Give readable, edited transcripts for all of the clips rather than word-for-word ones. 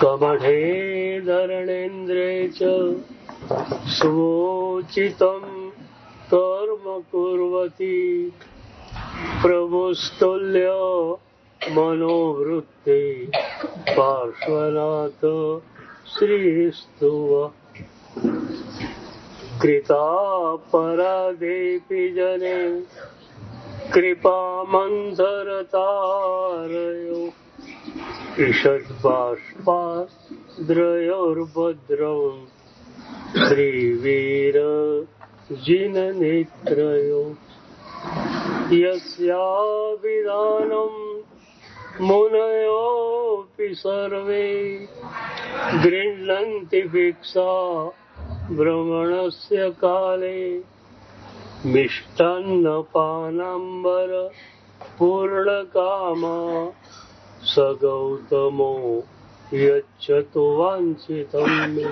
कमठे धरणेन्द्रे च सुवोचितं कर्म कुर्वती प्रभुस्तुल्य मनोवृत्ति पार्श्वनाथ श्रीस्तुव कृता परादेपि जने कृपामन्थरतारयो ईषद्बाष्पाद्रयोर्भद्रं श्रीवीर जिननेत्रयो यस्याभिधानं मुनयोऽपि सर्वे गृह्णन्ति भिक्षा भ्रमणस्य काले मिष्टान्नपानाम्बर पूर्णकामा स गौतमो यच्छतु वाञ्छितं मे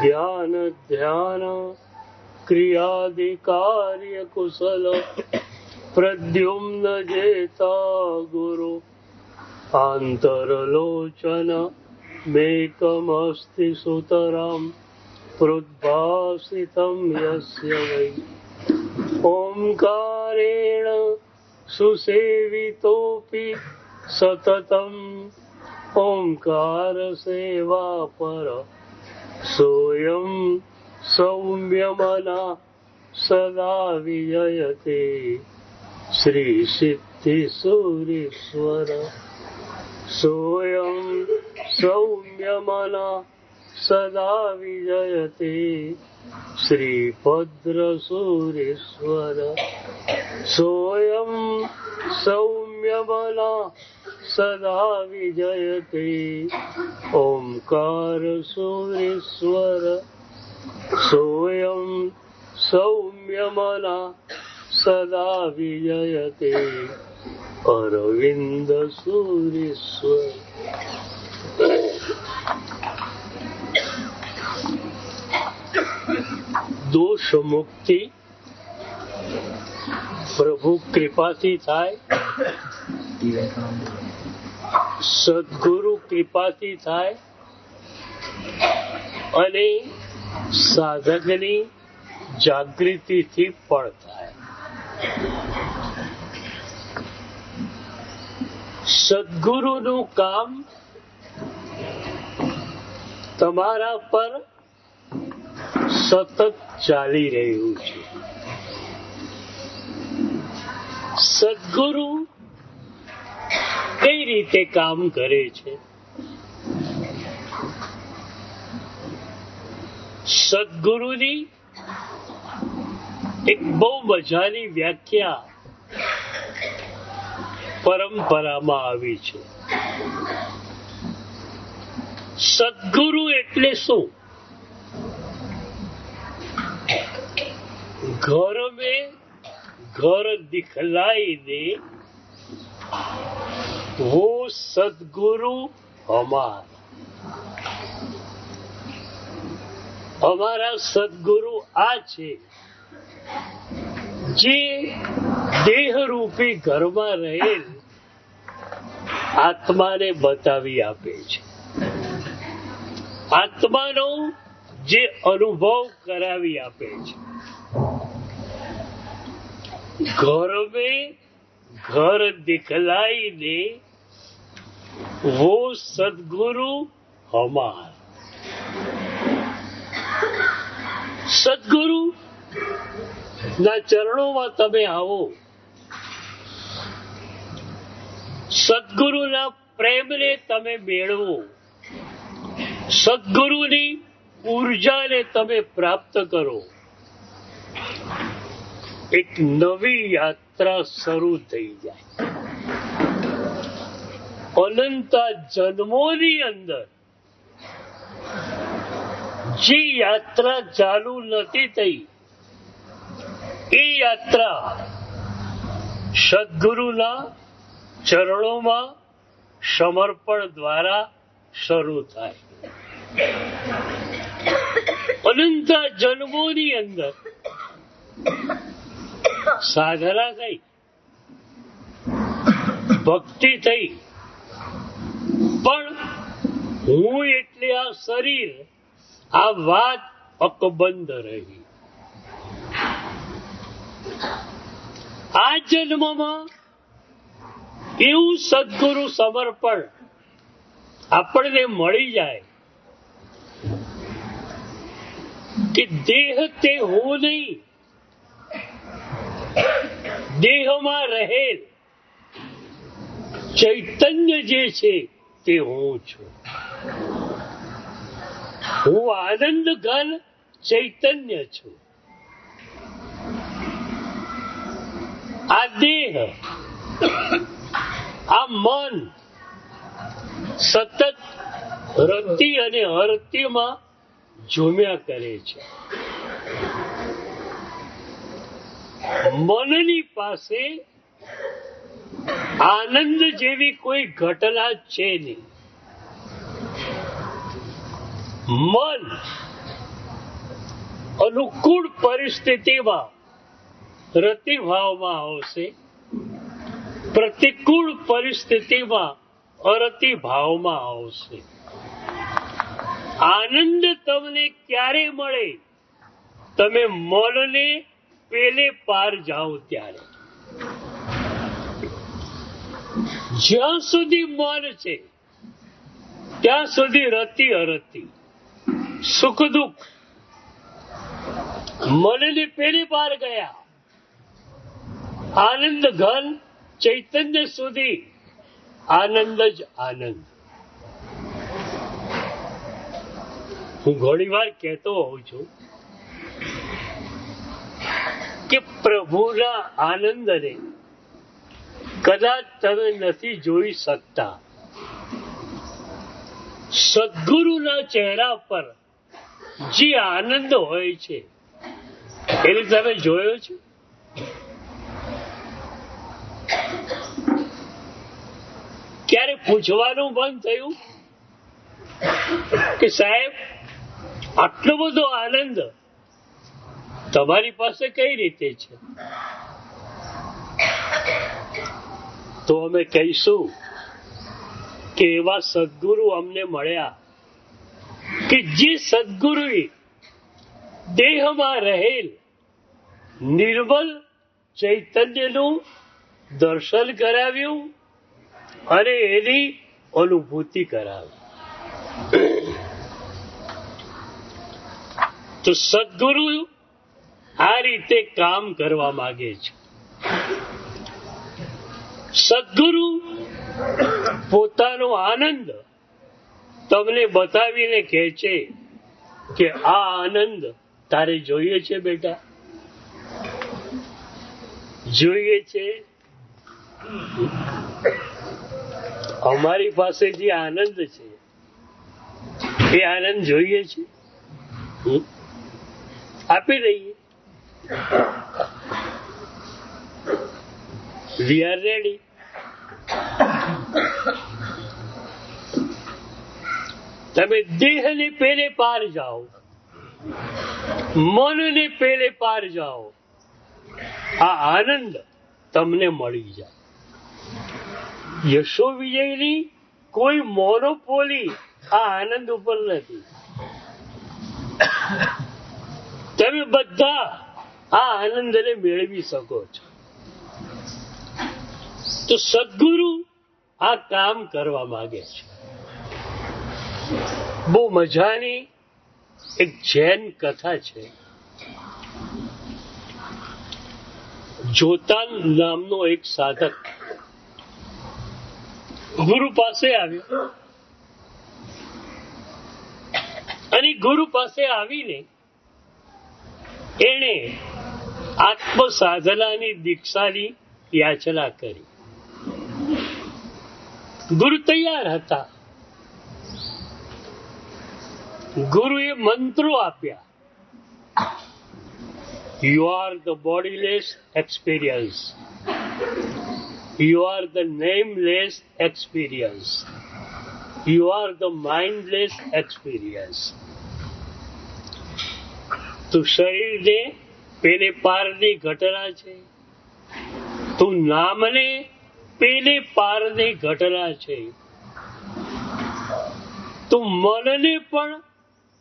ज्ञान ध्यान क्रियादि कुशल प्रद्युम्न जेता गुरु आन्तरलोचन मेकमस्ति सुतरां प्रोद्भासितं यस्य वै ओंकारेण सुसेवितोऽपि सततम् ओंकार सेवा पर सोऽयं सौम्यमना सदा विजयते श्री सिद्धि सूरीश्वर सोऽयं सौम्यमना सदा विजयते श्रीभद्रसूरीश्वर सोऽयं सौम्यमना सदा विजयते ओंकार सूरीश्वर सोऽयं सौम्यमना सदा विजयते अरविंद सूरीश्वर। दोष मुक्ति प्रभु कृपाથી થાય, સદગુરુ કૃપાથી થાય અને સાધકની જાગૃતિથી પણ થાય. સદગુરુનું કામ તમારા પર સતત ચાલી રહ્યું છે. સદગુરુ કઈ રીતે કામ કરે છે? સદગુરુની એક બહુ મજાની વ્યાખ્યા પરંપરામાં આવી છે. સદગુરુ એટલે શું? घर में घर दिखलाई दे वो सदगुरु हमारा सदगुरु आ છે જે દેહ રૂપી ઘરમાં રહેલ આત્માને બતાવી આપે છે. આત્માનો જે અનુભવ કરાવી આપે છે. घर में घर दिखलाई दे वो सदगुरु हमार. સદગુરુ ના ચરણોમાં તમે આવો. સદગુરુના પ્રેમને તમે મેળવો. સદગુરુની ઉર્જાને તમે પ્રાપ્ત કરો. એક નવી યાત્રા શરૂ થઈ જાય. અનંત જન્મોની અંદર જે યાત્રા ચાલુ નથી થઈ એ યાત્રા સદગુરુના ચરણોમાં સમર્પણ દ્વારા શરૂ થાય. અનંત જન્મોની અંદર સાધના થઈ, ભક્તિ થઈ, પણ હું એટલે આ શરીર, આ વાત અકબંધ રહી. આ જન્મમાં એવું સદગુરુ સમર્પણ આપણને મળી જાય કે દેહ તે હું નહીં, દેહમાં રહેલ ચૈતન્ય જે છે તે હું છું. હું આનંદ ઘન ચૈતન્ય છું. આ દેહ, આ મન સતત રતિ અને હરતીમાં ઝૂમ્યા કરે છે. મનની પાસે આનંદ જેવી કોઈ ઘટના છે નહીં. મન અનુકૂળ પરિસ્થિતિમાં રતિભાવમાં આવશે, પ્રતિકૂળ પરિસ્થિતિમાં અરતિભાવમાં આવશે. આનંદ તમને ક્યારે મળે? તમે મનને પેલે પાર જાઓ ત્યારે. જ્યાં સુધી મન છે ત્યાં સુધી રતિ અરતિ, સુખ દુઃખ મનને પેલે પાર ગયા. આનંદ ઘન ચૈતન્ય સુધી આનંદ જ આનંદ. હું ઘણી વાર કહેતો હોઉં છું કે પ્રભુના આનંદને કદાચ તમે નથી જોઈ શકતા. સદગુરુના ચહેરા પર જે આનંદ હોય છે એને તમે જોયો છે? ક્યારે પૂછવાનું બંધ થયું કે સાહેબ આટલો બધો આનંદ તમારી પાસે કઈ રીતે છે? તો અમે કહીશું કે એવા સદગુરુ અમને મળ્યા કે જે સદગુરુએ દેહમાં રહેલ નિર્મલ ચૈતન્યનું દર્શન કરાવ્યું અને એની અનુભૂતિ કરાવી. તો સદગુરુ આ રીતે કામ કરવા માંગે છે. સદગુરુ પોતાનો આનંદ તમને બતાવીને કહે છે કે આ આનંદ તારે જોઈએ છે બેટા? જોઈએ છે? અમારી પાસે જે આનંદ છે એ આનંદ જોઈએ છે, આપી દઈએ. We are ready. તમે દેહને પેલે પાર જાઓ, મનને પેલે પાર જાઓ, આ આનંદ તમને મળી જાય. યશો વિજયની કોઈ મોનોપોલી આ આનંદ ઉપર નથી. તમે બધા આ આનંદને મેળવી શકો છો. તો સદગુરુ આ કામ કરવા માંગે છે. બહુ મજાની એક જૈન કથા છે. જોતાન નામનો એક સાધક ગુરુ પાસે આવ્યો અને ગુરુ પાસે આવીને એણે આત્મ સાધનાની દીક્ષાની યાચના કરી. ગુરુ તૈયાર હતા. ગુરુએ મંત્રો આપ્યા. You are the bodiless experience. You are the nameless experience. You are the mindless experience. તું શરીરને પેલે પારની ઘટના છે, તું નામને પેલે પારની ઘટના છે. તો મનને પણ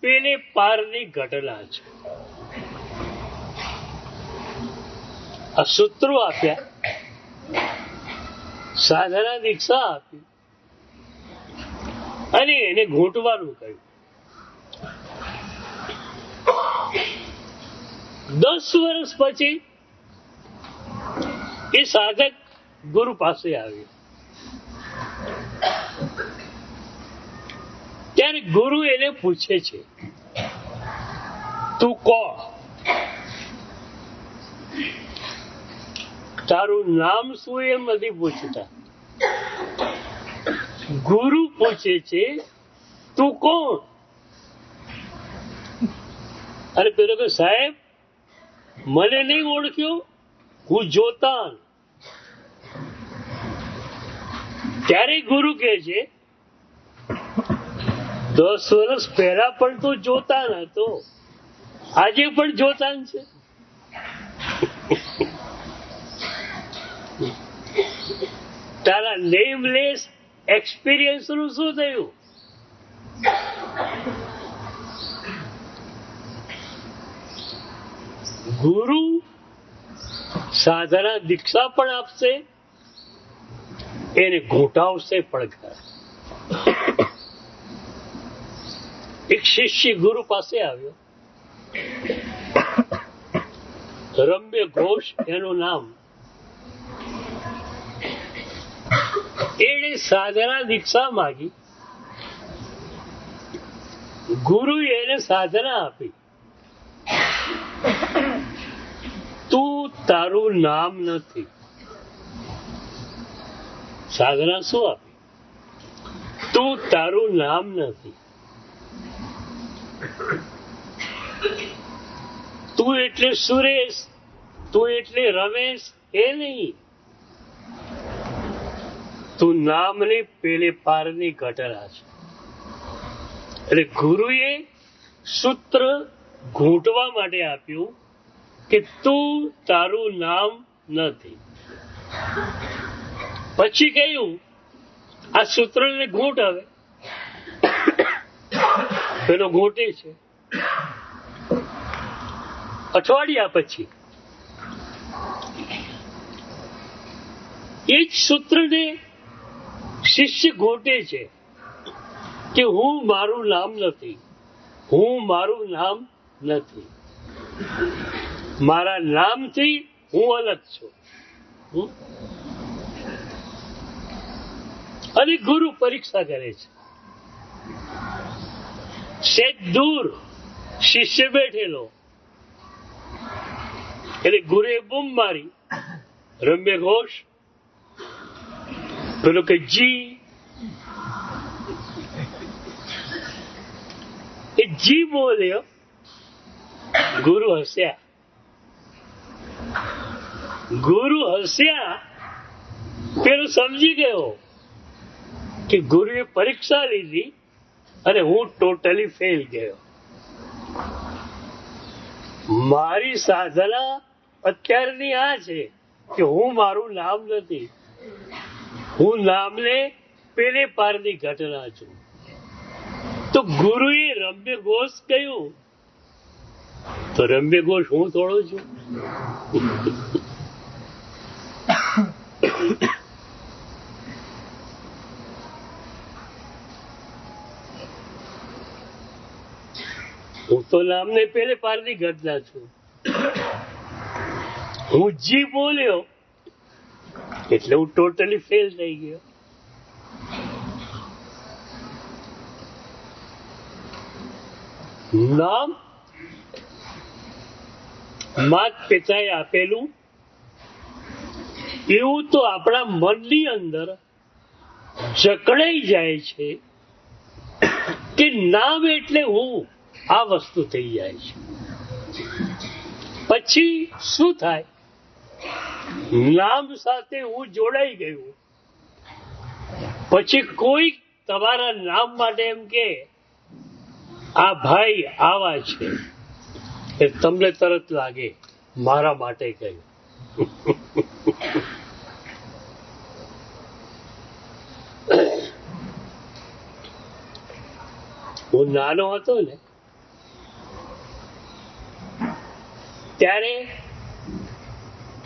પેલે પારની ઘટના છે. આ સૂત્રો આપ્યા, સાધના દીક્ષા આપી અને એને ઘૂંટવાનું કહ્યું. 10 વર્ષ પછી એ સાધક ગુરુ પાસે આવ્યો. ત્યારે ગુરુ એને પૂછે છે, તું કોણ? તારું નામ શું એમ નથી પૂછતા. ગુરુ પૂછે છે, તું કોણ? અરે પેલો કે સાહેબ મને નહીં ઓળખ્યો, હું જોતાન. ત્યારે ગુરુ કહે છે, 10 વર્ષ પહેલા પણ તો જોતાન હતો, આજે પણ જોતાન છે. તારા નેમલેસ એક્સપિરિયન્સ નું શું થયું? ગુરુ સાધના દીક્ષા પણ આપશે, એને ઘૂંટાવશે પણ ખરા. એક શિષ્ય ગુરુ પાસે આવ્યો, રમ્ય ઘોષ એનું નામ. એને સાધના દીક્ષા માંગી, ગુરુએ એને સાધના આપી. તું તારું નામ નથી. સાધના શું આપી? તું તારું નામ નથી. તું એટલે સુરેશ, તું એટલે રમેશ એ નહીં. તું નામની પેલે પારની ઘટના છે. એટલે ગુરુએ સૂત્ર ઘૂંટવા માટે આપ્યું કે તું તારું નામ નથી. પછી કહ્યું આ સૂત્રને ઘૂંટ. હવે પેલો ઘૂંટે છે. અઠવાડિયા પછી એ જ સૂત્રને શિષ્ય ઘૂંટે છે કે હું મારું નામ નથી, હું મારું નામ નથી, મારા નામથી હું અલગ છું. અને ગુરુ પરીક્ષા કરે છે. સેજ દૂર શિષ્ય બેઠેલો, એટલે ગુરુએ બૂમ મારી, રમ્ય ઘોષ. પેલો કે જી. એ જી બોલ્યો. ગુરુ હસ્યા. ગુરુ હસ્યા. પેલો સમજી ગયો કે ગુરુએ પરીક્ષા લીધી અને હું ટોટલી ફેલ ગયો. મારી સાધના અત્યારની આ છે કે હું મારું નામ નથી, હું નામને પેલે પારની ઘટના છું. તો ગુરુએ રમ્ય ઘોષ કહ્યું, તો રમ્ય ઘોષ હું થોડો છું. હું તો નામને પેલે પારની ઘટના છું. હું જી બોલ્યો એટલે હું ટોટલી ફેલ થઈ ગયો. નામ માત પિતાએ આપેલું, એવું તો આપણા મનની અંદર જકડાઈ જાય છે કે નામ એટલે હું, આ વસ્તુ થઈ જાય છે. પછી શું થાય? નામ સાથે હું જોડાઈ ગયું. પછી કોઈ તમારા નામ માટે એમ કે આ ભાઈ આવા છે, એ તમને તરત લાગે મારા માટે કહ્યું. હું નાનો હતો ને ત્યારે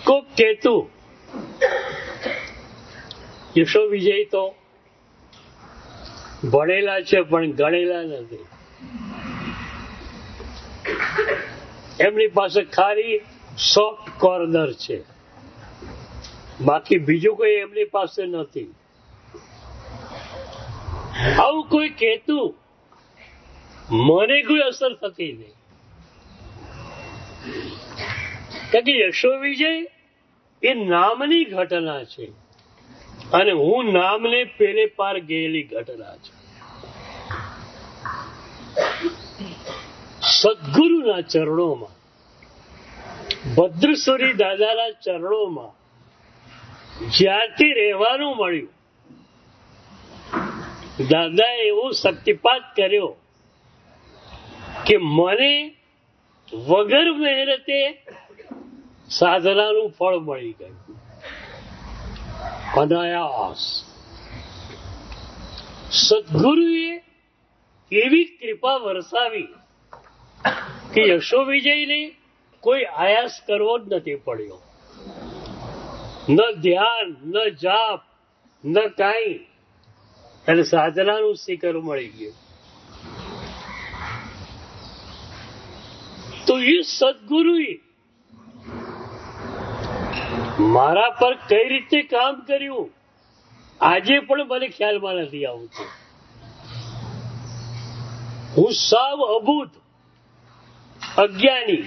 કોક કહેતું યશો વિજય તો ભણેલા છે પણ ગણેલા નથી, એમની પાસે ખાલી સોફ્ટ કોર્નર છે, બાકી બીજું કોઈ એમની પાસે નથી. આવું કોઈ કહેતું મને કોઈ અસર થતી નહીં, કારણ કે યશો વિજય એ નામની ઘટના છે અને હું નામને પેલે પાર ગયેલી ઘટના છે. સદગુરુના ચરણોમાં, ભદ્રસુરી દાદાના ચરણોમાં જ્યારથી રહેવાનું મળ્યું, દાદાએ એવો શક્તિપાત કર્યો કે મને વગર મહેનતે સાધનાનું ફળ મળી ગયું, અનાયાસ. સદગુરુએ એવી કૃપા વરસાવી કે યશો વિજયને કોઈ આયાસ કરવો જ નથી પડ્યો, ન ધ્યાન, ન જાપ, ન કાંઈ, અને સાધનાનું શિખર મળી ગયું. તો એ સદગુરુએ મારા પર કઈ રીતે કામ કર્યું આજે પણ મને ખ્યાલમાં નથી આવતું. હું સાવ અબૂધ, અજ્ઞાની,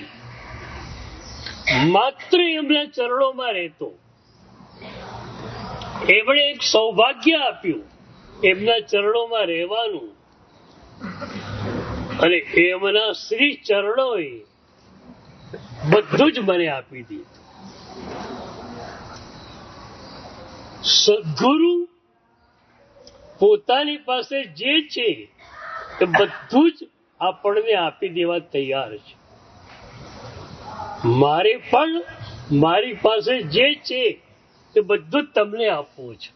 માત્ર એમના ચરણોમાં રહેતો. એમણે એક સૌભાગ્ય આપ્યું એમના ચરણોમાં રહેવાનું, અને એમના શ્રી ચરણોએ બધું જ મને આપી દીધું. સદગુરુ પોતાની પાસે જે છે એ બધું જ આપણને આપી દેવા તૈયાર છે. મારે પણ મારી પાસે જે છે એ બધું જ તમને આપવું છે.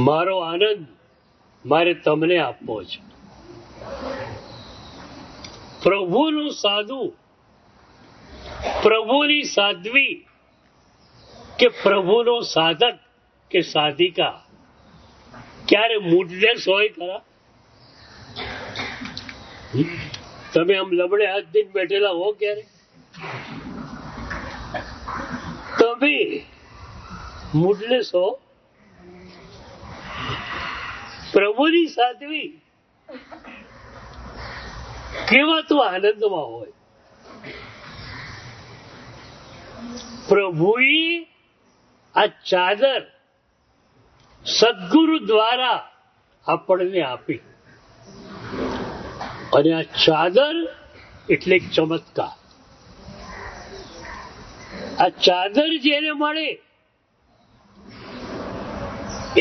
મારો આનંદ મારે તમને આપવો છે. પ્રભુનું સાધુ, પ્રભુની સાધ્વી કે પ્રભુનો સાધક કે સાધિકા ક્યારે મૂડલેસ હોય ખરા? તમે આમ લબડે હાથ દઈને બેઠેલા હો ક્યારે? તમે મૂડલેસ હો? પ્રભુની સાધ્વી કેવા તો આનંદમાં હોય. પ્રભુએ આ ચાદર સદગુરુ દ્વારા આપણને આપી, અને આ ચાદર એટલે એક ચમત્કાર. આ ચાદર જેને મળે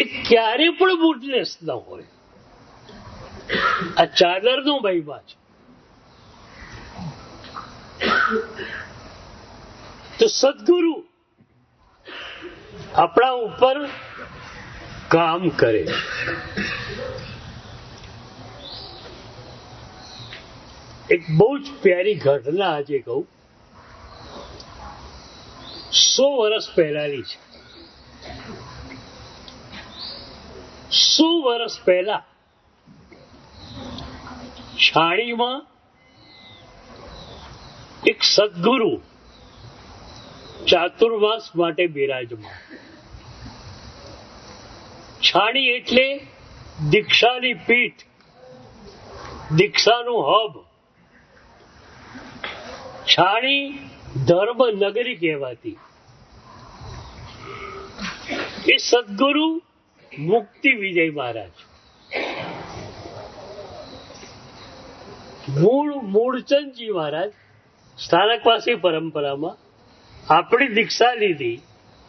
એ ક્યારે પણ મૂડલેસ ન હોય. આ ચાદરનો મહિમા છે. તો સદગુરુ આપણા ઉપર કામ કરે. એક બહુ જ પ્યારી ઘટના આજે કહું. 100 વર્ષ પહેલાની છે. 100 વર્ષ પહેલા છાણીમાં એક સદગુરુ ચાતુર્માસ માટે બિરાજમાન. છાણી એટલે દીક્ષાની પીઠ, દીક્ષાનું હબ. છાણી ધર્મ નગરી કહેવાતી. એ સદગુરુ મુક્તિ વિજય મહારાજ મૂળચંદજી મહારાજ સ્થાનકવાસી પરંપરામાં આપણી દીક્ષા લીધી,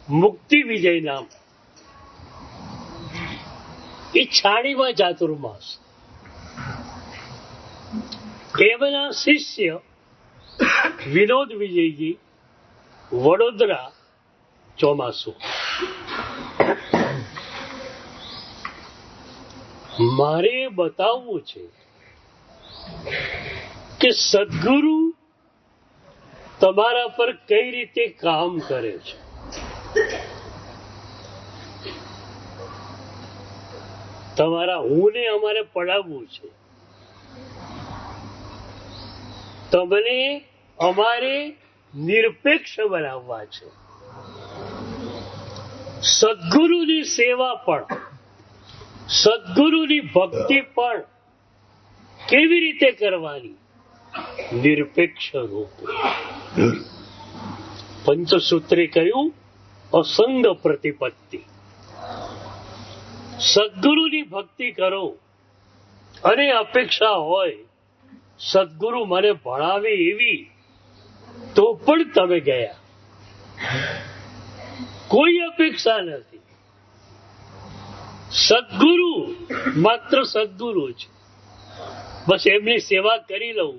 મુક્તિ વિજય નામ. એ છાણીમાં ચાતુર્માસ. એમના શિષ્ય વિનોદ વિજયજી વડોદરા ચોમાસું. મારે એ બતાવવું છે કે સદગુરુ તમારા પર કઈ રીતે કામ કરે છે. તમારા હુંને અમારે પડાવવું છે. તમને અમારે નિરપેક્ષ બનાવવા છે. સદગુરુની સેવા પણ, સદગુરુની ભક્તિ પણ કેવી રીતે કરવાની? નિરપેક્ષ રૂપે. પંચસૂત્રે કહ્યું અસંગ પ્રતિપત્તિ. સદગુરુની ભક્તિ કરો અને અપેક્ષા હોય સદગુરુ મને ભણાવે એવી, તો પણ તમે ગયા. કોઈ અપેક્ષા નથી. સદગુરુ માત્ર સદગુરુ છે. બસ એમની સેવા કરી લઉં.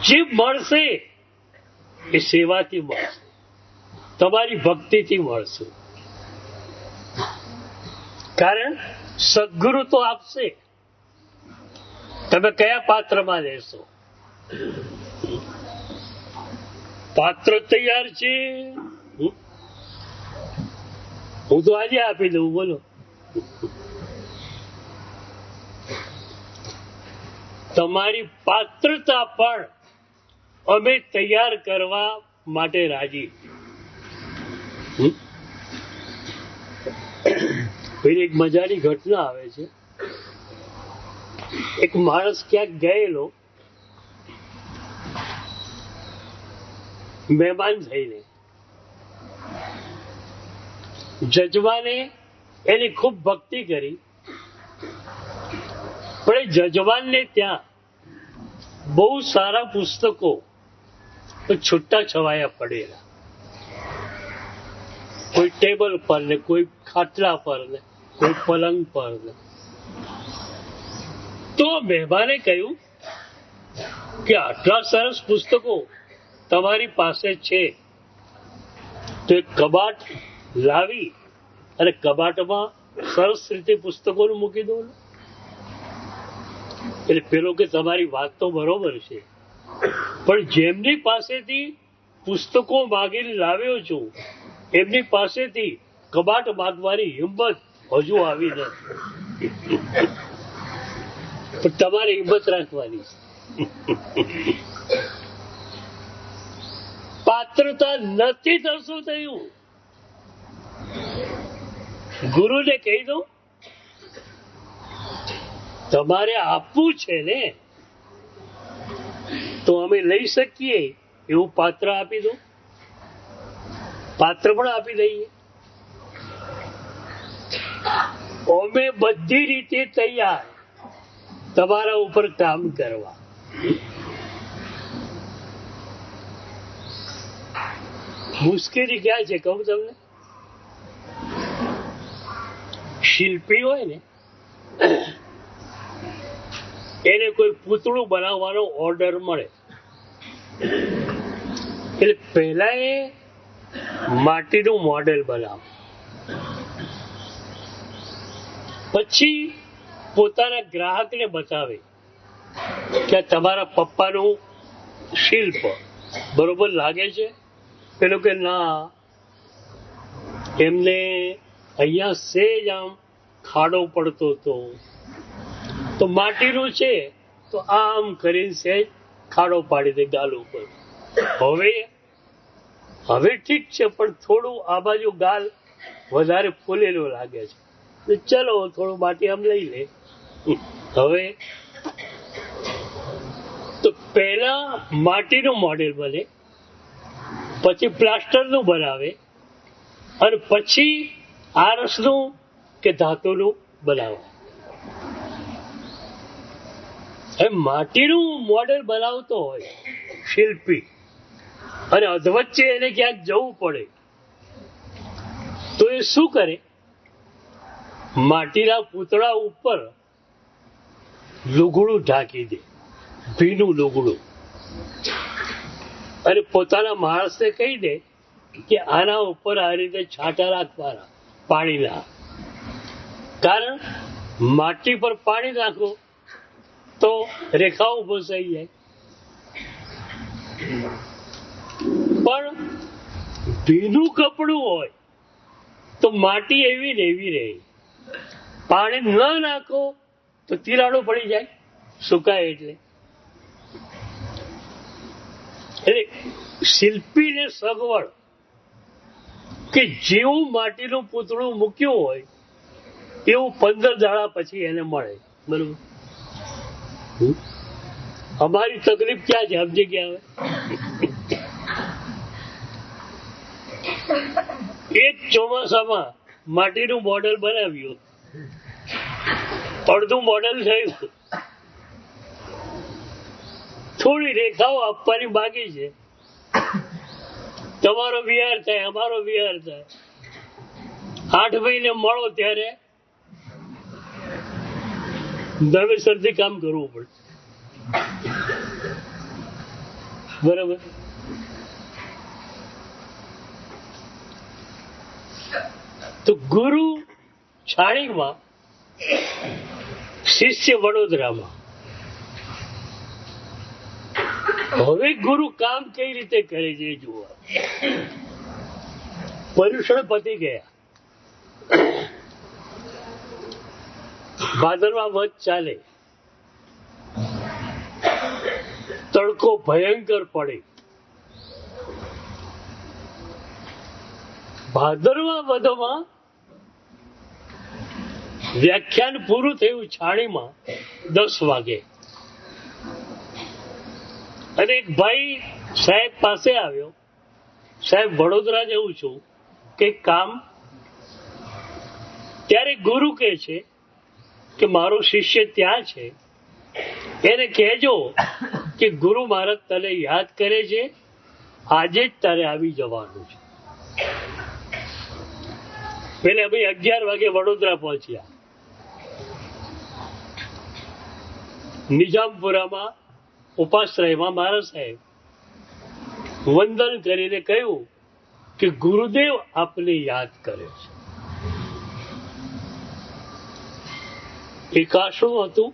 જે મળશે એ સેવાથી મળશે, તમારી ભક્તિથી મળશે. કારણ સદગુરુ તો આપશે, તમે કયા પાત્રમાં લેશો? પાત્ર તૈયાર છે, હું તો આજે આપી દઉં. બોલો, તમારી પાત્રતા પણ અમે તૈયાર કરવા માટે રાજી. પેલી એક મજાની ઘટના આવે છે. એક માણસ ક્યાંક ગયેલો મહેમાન થઈને, જજમાને એની ખૂબ ભક્તિ કરી, પણ એ જજમાનને ત્યાં બહુ સારા પુસ્તકો છૂટા છવાયા પડેલા, કોઈ ટેબલ પર ને, કોઈ ખાટલા પર ને, કોઈ પલંગ પર ને. તો મહેમાને કહ્યું કે આટલા સરસ પુસ્તકો તમારી પાસે છે તો એક કબાટ લાવી અને કબાટમાં સરસ રીતે પુસ્તકોનું મૂકી દો. એટલે પેલો કે તમારી વાત તો બરોબર છે, પણ જેમની પાસેથી પુસ્તકો માગીને લાવ્યો છું એમની પાસેથી કબાટ માંગવાની હિંમત હજુ આવી નથી. પણ તમારે હિંમત રાખવાની. પાત્રતા નથી તો શું થયું? ગુરુને કહી દો, તમારે આપવું છે ને, તો અમે લઈ શકીએ એવું પાત્ર આપી દો. પાત્ર પણ આપી દઈએ. અમે બધી રીતે તૈયાર તમારા ઉપર કામ કરવા. મુશ્કેલી ક્યાં છે કહું તમને? શિલ્પી હોય ને, એને કોઈ પૂતળું બનાવવાનો ઓર્ડર મળે, એટલે પહેલા એ માટીનું મોડેલ બનાવે, પછી પોતાના ગ્રાહકને બતાવે કે તમારા પપ્પાનું શિલ્પ બરોબર લાગે છે. પેલો કે ના, એમને અહીંયા સેજ આમ ખાડો પડતો હતો, તો માટીનું છે તો આમ કરીને સેજ ખાડો પાડી દે ગાલ ઉપર. હવે ઠીક છે, પણ થોડું આ બાજુ ગાલ વધારે ફૂલેલું લાગે છે, ચલો થોડું માટી આમ લઈ લે. હવે તો પહેલા માટીનું મોડેલ બને, પછી પ્લાસ્ટરનું બનાવે, અને પછી આરસનું કે ધાતુનું બનાવે. માટીનું મોડેલ બનાવતો હોય શિલ્પી, અને અધવચ્ચે એને ક્યાંક જવું પડે તો એ શું કરે? માટીના પૂતળા ઉપર લુગડું ઢાંકી દે, ભીનું લુગડું, અને પોતાના માણસને કહી દે કે આના ઉપર આ રીતે છાંટા રાખવાના પાણીના. કારણ માટી પર પાણી નાખો તો રેખાઓ ભસાઈ જાય. પણ ભીનું કપડું હોય તો માટી એવી ને એવી રહે. પાણી ન નાખો તો તિરાડો પડી જાય, સુકાય એટલે. શિલ્પીને સગવડ કે જેવું માટીનું પૂતળું મૂક્યું હોય એવું 15 દાડા પછી એને મળે. બરોબર. અમારી તકલીફ ક્યાં છે સમજી ગયા? હવે એક ચોમાસામાં માટીનું મોડેલ બનાવ્યું, અડધું મોડેલ થયું, થોડી રેખાઓ આપવાની બાકી છે. તમારો વિહાર થાય, અમારો વિહાર થાય. 8 મહિને મળો ત્યારે નવેસરથી કામ કરવું પડે. બરાબર. તો ગુરુ છાણીમાં, શિષ્ય વડોદરામાં. હવે ગુરુ કામ કઈ રીતે કરે છે જુઓ. પર્યુષણ પતી ગયા, ભાદરવા વધ ચાલે, તડકો ભયંકર પડે. ભાદરવા વધમાં વ્યાખ્યાન પૂરું થયું છાણીમાં 10 વાગે. અને એક ભાઈ સાહેબ પાસે આવ્યો, સાહેબ વડોદરા જવું છું, કે કામ? ત્યારે ગુરુ કહે છે કે મારો શિષ્ય ત્યાં છે, એને કહેજો કે ગુરુ મહારાજ તને યાદ કરે છે, આજે જ તારે આવી જવાનું છે. પેલે ભાઈ 11 વાગે વડોદરા પહોંચ્યા. નિજામપુરામાં ઉપાશ્રયમાં મારા સાહેબ વંદન કરીને કહ્યું કે ગુરુદેવ આપને યાદ કરે છે. એકાશણું હતું,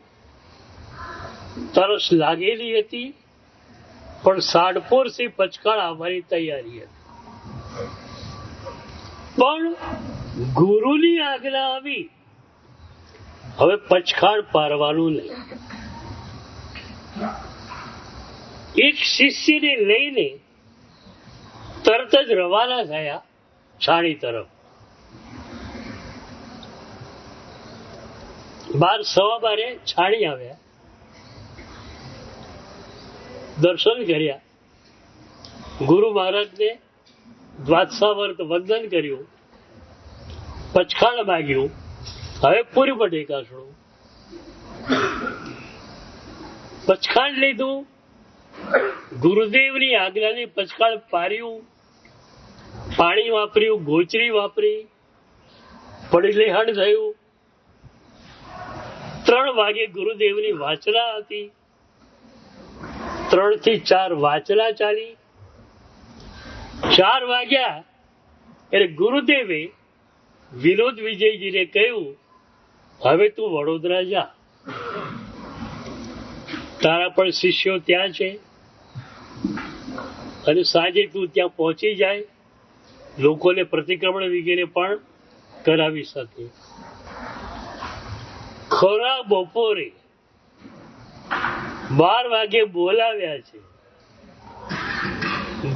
તરસ લાગેલી હતી, પણ સાડપોર થી પચકાળ આવવાની તૈયારી હતી. પણ ગુરુની આજ્ઞા આવી, હવે પચખાડ પારવાનું નહીં. એક શિષ્યને લઈને તરત જ રવાના થયા છાણી તરફ. 12:15 છાણી આવ્યા, દર્શન કર્યા, ગુરુ મહારાજને દ્વાદશાવર્ત વંદન કર્યું, પચખાણ માગ્યું. હવે પૂરી પડે એકાશણું. પચખાણ લીધું, ગુરુદેવની આજ્ઞાની પચખાણ પાર્યું, પાણી વાપર્યું, ગોચરી વાપરી, પડલેહણ થયું. 3 વાગે ગુરુદેવની વાચના હતી, 3 થી 4 વાચના ચાલી. 4 વાગ્યા એટલે ગુરુદેવે વિનોદ વિજયજીને કહ્યું, હવે તું વડોદરા જા, તારા પણ શિષ્યો ત્યાં છે, અને સાંજે તું ત્યાં પહોંચી જાય, લોકોને પ્રતિક્રમણ વગેરે પણ કરાવી શકે. ખરા બપોરે 12 વાગે બોલાવ્યા છે.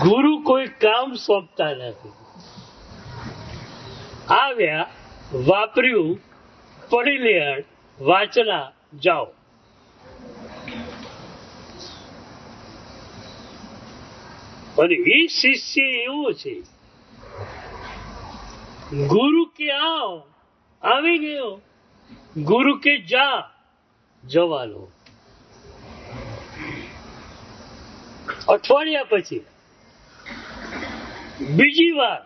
ગુરુ કોઈ કામ સોંપતા નથી. આવ્યા, વાપર્યું, પડી લેણ, વાચના, જાઓ. અને એ શિષ્ય એવો છે, ગુરુ કે આવ, આવી ગયો, ગુરુ કે જા, જવાનો. અઠવાડિયા પછી બીજી વાર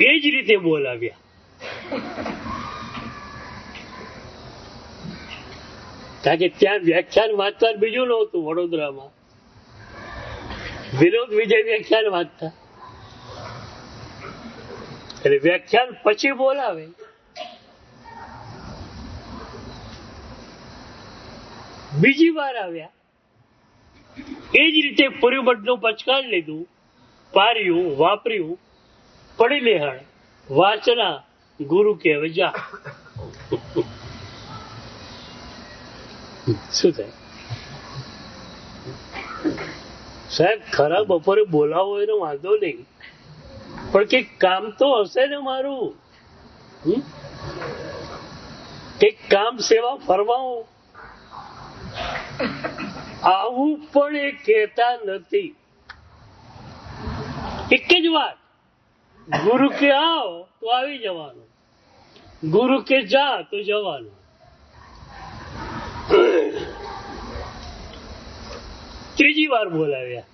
એ જ રીતે બોલાવ્યા. કારણ કે ત્યાં વ્યાખ્યાન વાંચતા બીજું નહોતું. વડોદરામાં વિનોદ વિજય વ્યાખ્યાન વાંચતા, એટલે વ્યાખ્યાન પછી બોલાવે. બીજી વાર આવ્યા, એ જ રીતે પૂર્વમઢનું પચકાણ લીધું, પાર્યું, વાપર્યું, પડી લેહાણ, વાંચના, ગુરુ કહેવે જા. શું થાય સાહેબ? ખરા બપોરે બોલાવો એનો વાંધો નહીં, પણ કઈક કામ તો હશે ને મારું. કઈક કામ સેવા ફરમાવો. આવું પણ એ કહેતા નથી. એક જ વાત, ગુરુ કે આવો તો આવી જવાનું, ગુરુ કે જા તો જવાનું. ત્રીજી વાર બોલાવ્યા.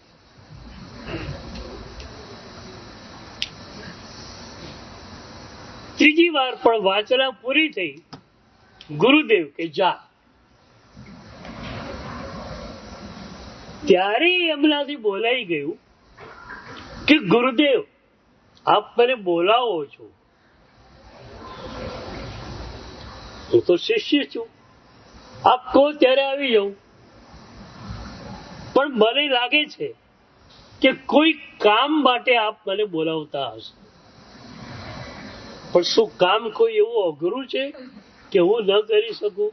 ત્રીજી વાર પણ વાચના પૂરી થઈ. ગુરુદેવ કે જા. ત્યારે એમનાથી બોલાઈ ગયું કે ગુરુદેવ આપ મને બોલાવો છો, હું તો શિષ્ય છું, આપ કહો ત્યારે આવી જાઉં. પણ મને લાગે છે કે કોઈ કામ માટે આપ મને બોલાવતા હશે. પણ શું કામ કોઈ એવું અઘરું છે કે હું ન કરી શકું?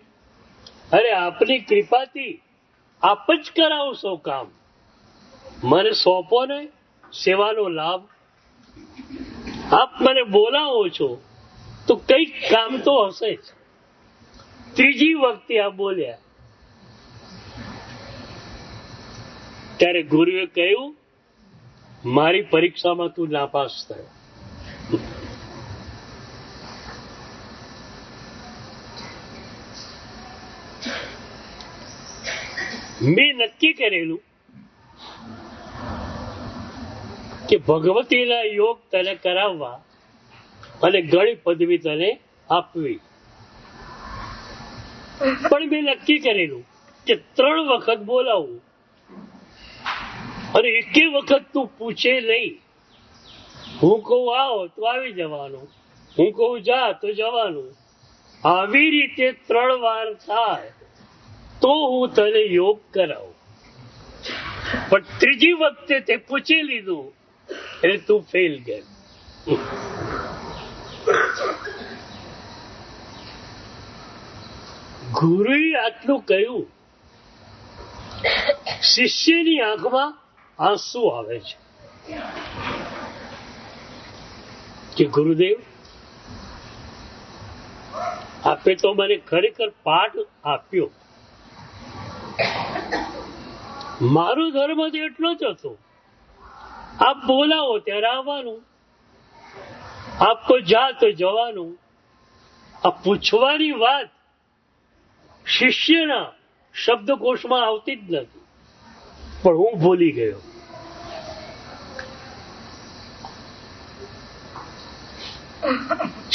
અરે આપની કૃપાથી આપ જ કરાવશો કામ. મને સોંપો ને સેવાનો લાભ. આપ મને બોલાવો છો તો કઈક કામ તો હશે જ. ત્રીજી વખતે આ બોલ્યા ત્યારે ગુરુએ કહ્યું, મારી પરીક્ષામાં તું નાપાસ થયો. મેં નક્કી કરેલું કે ભગવતીના યોગ તને કરાવવા અને ગણી પદવી તને આપવી. પણ મેં નક્કી કરેલું કે 3 વખત બોલાવું અને એકે વખત તું પૂછે નહીં. હું કહું આવો તો આવી જવાનું, હું કહું જા તો જવાનું. આવી રીતે 3 વાર થાય તો હું તને યોગ કરાવું. પણ ત્રીજી વખતે તે પૂછી લીધું એટલે તું ફેલ ગયો. ગુરુએ આટલું કહ્યું, શિષ્યની આંખમાં આંસુ આવે છે કે ગુરુદેવ આપે તો મને ખરેખર પાઠ આપ્યો. મારો ધર્મ તો એટલો જ હતો, આપ બોલાવો ત્યારે આવવાનું, આપ તો જા તો જવાનું. આ પૂછવાની વાત શિષ્યના શબ્દકોશમાં આવતી જ નથી, પણ હું ભૂલી ગયો.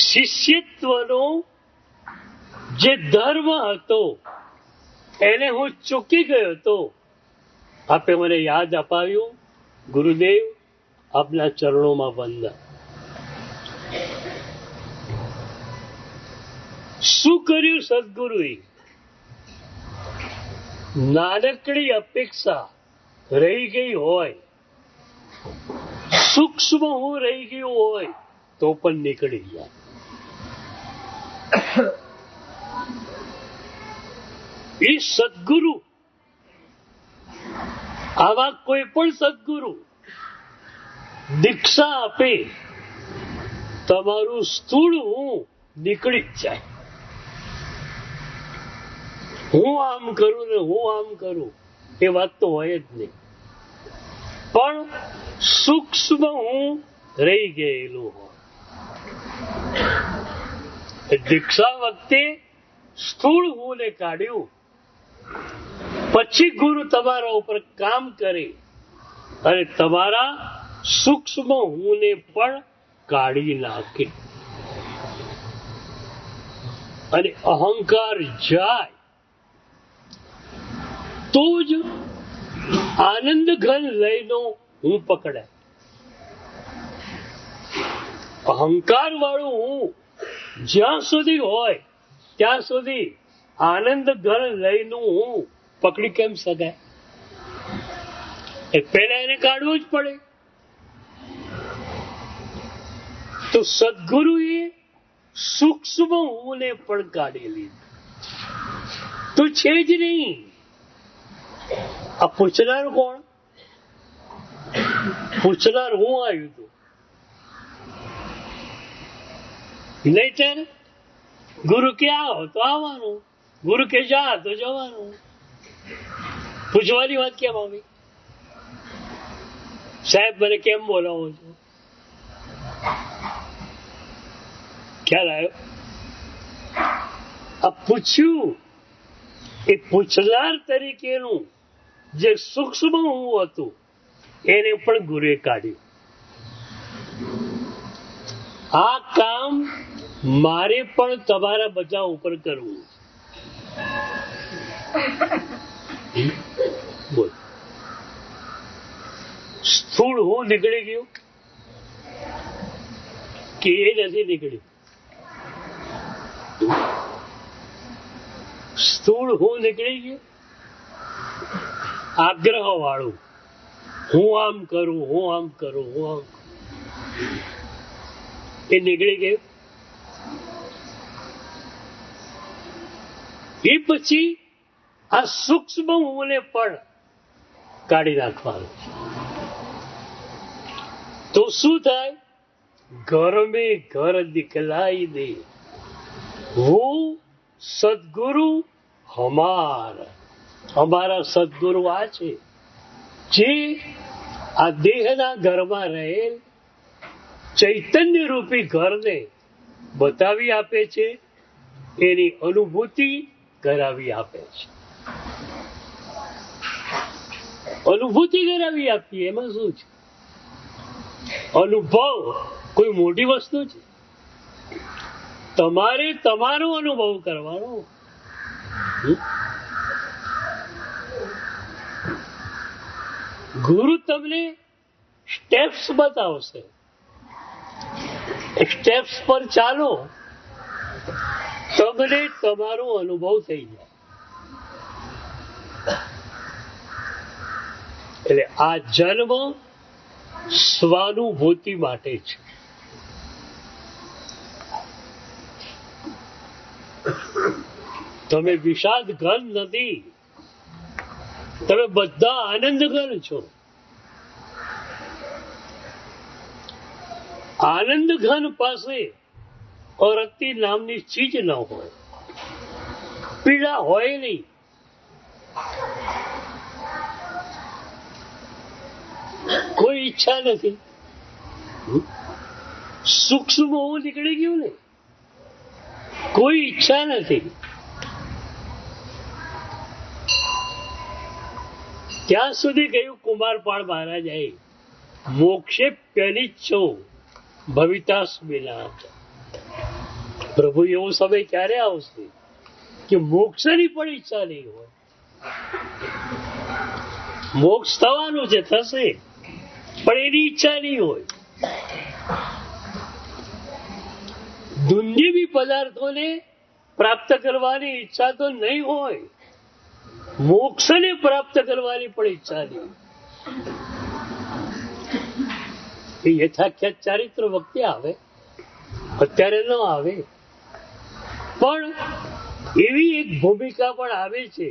શિષ્યત્વનો જે ધર્મ હતો એને હું ચૂકી ગયો હતો. આપે મને યાદ અપાવ્યું. ગુરુદેવ આપના ચરણોમાં વંદન. શું કર્યું સદગુરુએ? નાનકડી અપેક્ષા રહી ગઈ હોય, સૂક્ષ્મ હું રહી ગયું હોય તો પણ નીકળી જાય. એ સદગુરુ, આવા કોઈ પણ સદગુરુ દીક્ષા આપે, તમારું સ્થૂળ હું નીકળી જ જાય. હું આમ કરું ને હું આમ કરું એ વાત તો હોય જ નહીં, પણ સૂક્ષ્મ હું રહી ગયેલું હોય. દીક્ષા વખતે સ્થૂળ હું ને કાઢ્યું, પછી ગુરુ તમારા ઉપર કામ કરે અને તમારા સૂક્ષ્મ હુંને પણ કાઢી નાખે અને અહંકાર જાય તો જ આનંદ ઘન લયનો હું પકડાય. અહંકાર વાળું હું જ્યાં સુધી હોય ત્યાં સુધી આનંદ ઘન લયનું હું પકડી કેમ શકાય? એ પહેલા એને કાઢવું જ પડે. તો સદગુરુએ સૂક્ષ્મ હુંને પણ કાઢી લીધું. તો છે જ નહીં. આ પૂછનાર કોણ? પૂછનાર હું આવ્યું હતું. નહીતર ગુરુ કે આવો તો આવવાનું, ગુરુ કે જા તો જવાનું. પૂછવાની વાત કેમ આવી? સાહેબ મને કેમ બોલાવો છો? ખ્યાલ આવ્યો? આ પૂછ્યું એ પૂછનાર તરીકેનું જે સૂક્ષ્મ હું હતું એને પણ ગુરુએ કાઢ્યું. આ કામ મારે પણ તમારા બધા ઉપર કરવું. બોલ. સ્થૂળ હું નીકળી ગયું કે એ નથી નીકળ્યું? સ્થૂળ હું નીકળી ગયું. આગ્રહ વાળું હું આમ કરું, હું આમ કરું, હું આમ કરું, એ નીકળી ગયું. એ પછી આ સૂક્ષ્મ હુંને પણ કાઢી નાખવાનું. તો શું થાય? ઘર મેં ઘર દિખલાઈ દે હું સદગુરુ હમારા. અમારા સદગુરુ આ છે જે આ દેહના ઘરમાં રહેલ ચૈતન્ય રૂપી ઘરને બતાવી આપે છે, એની અનુભૂતિ કરાવી આપે છે. અનુભૂતિ કરાવી આપીએ એમાં શું છે? અનુભવ કોઈ મોટી વસ્તુ છે? તમારે તમારો અનુભવ કરવાનો. ગુરુ તમને સ્ટેપ્સ બતાવશે. સ્ટેપ્સ પર ચાલો, તમને તમારો અનુભવ થઈ જાય. એટલે આ જન્મ સ્વાનુભૂતિ માટે છે. તમે વિષાદ ઘન નથી, તમે બધા આનંદ ઘન છો. આનંદ ઘન પાસે અરતિ નામની ચીજ ન હોય, પીડા હોય નહીં. કોઈ ઈચ્છા નથી. સૂક્ષ્મ હું નીકળી ગયું ને, કોઈ ઈચ્છા નથી. ત્યાં સુધી કહ્યું કુમારપાળ મહારાજે, મોક્ષે પહેલી જ છો ભવિતાસ બિના. પ્રભુ એવો સમય ક્યારે આવશે કે મોક્ષની પણ ઈચ્છા નહીં હોય? મોક્ષ થવાનું છે, થશે, પણ એની ઈચ્છા નહીં હોય. દુન્યવી પદાર્થોને પ્રાપ્ત કરવાની ઈચ્છા તો નહીં હોય, મોક્ષને પ્રાપ્ત કરવાની પણ ઈચ્છા નહીં. એ યથાખ્યાત ચારિત્ર વખતે આવે, અત્યારે ન આવે. પણ એવી એક ભૂમિકા પણ આવે છે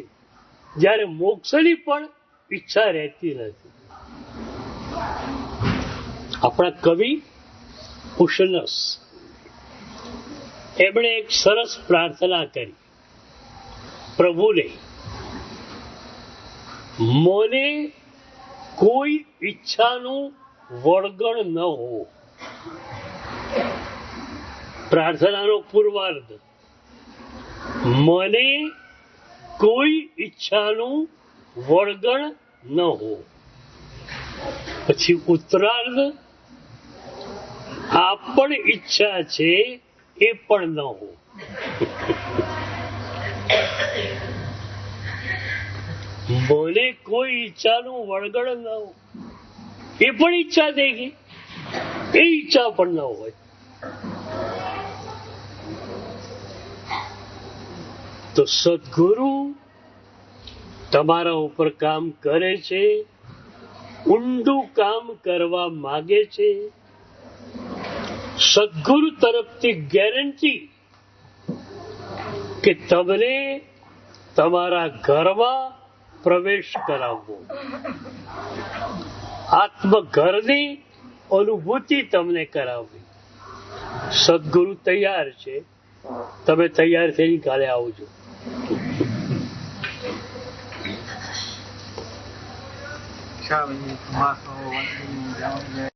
જ્યારે મોક્ષની પણ ઈચ્છા રહેતી નથી. આપણા કવિ ઉશનસ એમણે એક સરસ પ્રાર્થના કરી પ્રભુને, મને કોઈ ઈચ્છાનું વળગણ ન હો. પ્રાર્થનાનો પૂર્વાર્ધ, મને કોઈ ઈચ્છાનું વળગણ ન હો. પછી ઉત્તરાર્ધ, આ પણ ઈચ્છા છે એ પણ ન હો. મને કોઈ ઈચ્છાનું વળગણ ન હો, એ પણ ઈચ્છા થઈ ગઈ, એ ઈચ્છા પણ ન હોય. તો સદગુરુ તમારા ઉપર કામ કરે છે, ઊંડું કામ કરવા માંગે છે. સદગુરુ તરફથી ગેરંટી કે તમને તમારા ઘરમાં પ્રવેશ કરાવવો, આત્મઘરની અનુભૂતિ તમને કરાવવી. સદગુરુ તૈયાર છે, તમે તૈયાર થઈને કાલે આવજો.